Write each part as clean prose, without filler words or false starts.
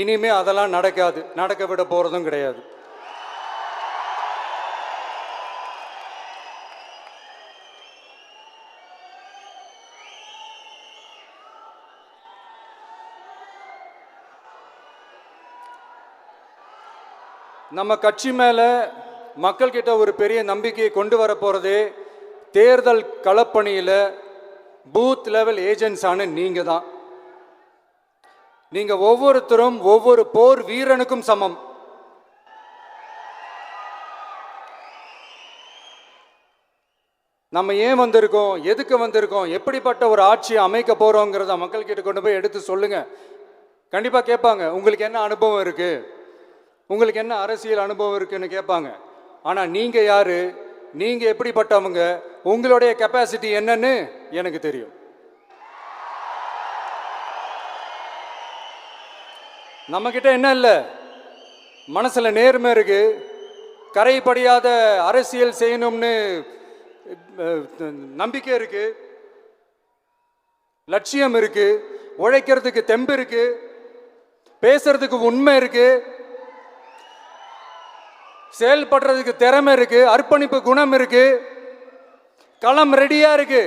இனிமே அதெல்லாம் நடக்காது, நடக்க விட போறதும் கிடையாது. நம்ம கட்சி மேல மக்கள் கிட்ட ஒரு பெரிய நம்பிக்கையை கொண்டு வர போறதே தேர்தல் களப்பணியில் பூத் லெவல் ஏஜென்ட்ஸான நீங்க தான். நீங்க ஒவ்வொருத்தரும் ஒவ்வொரு போர் வீரனுக்கும் சமம். நம்ம ஏன் வந்திருக்கோம், எதுக்கு வந்திருக்கோம், எப்படிப்பட்ட ஒரு ஆட்சியை அமைக்க போறோங்கிறத மக்கள் கிட்ட கொண்டு போய் எடுத்து சொல்லுங்க. கண்டிப்பா கேட்பாங்க, உங்களுக்கு என்ன அனுபவம் இருக்கு, உங்களுக்கு என்ன அரசியல் அனுபவம் இருக்குன்னு கேட்பாங்க. ஆனா நீங்க யாரு, நீங்க எப்படிப்பட்டவங்க, உங்களுடைய கெப்பாசிட்டி என்னன்னு எனக்கு தெரியும். நம்ம கிட்ட என்ன இல்லை, மனசுல நேர்மை இருக்கு, கரைப்படியாத அரசியல் செய்யணும்னு நம்பிக்கை இருக்கு, லட்சியம் இருக்கு, உழைக்கிறதுக்கு தெம்பு இருக்கு, பேசுறதுக்கு உண்மை இருக்கு, செயல்படுறதுக்கு திறமை இருக்கு, அர்ப்பணிப்பு குணம் இருக்கு, களம் ரெடியா இருக்கு.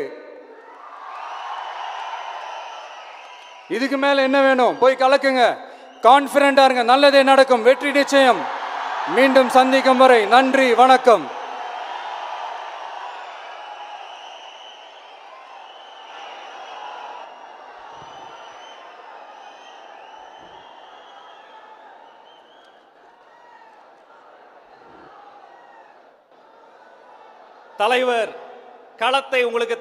இதுக்கு மேல என்ன வேணும்? போய் கலக்குங்க, கான்பிடண்டா இருங்க, நல்லதே நடக்கும், வெற்றி நிச்சயம். மீண்டும் சந்திக்கும் வரை நன்றி, வணக்கம். தலைவர் களத்தை உங்களுக்கு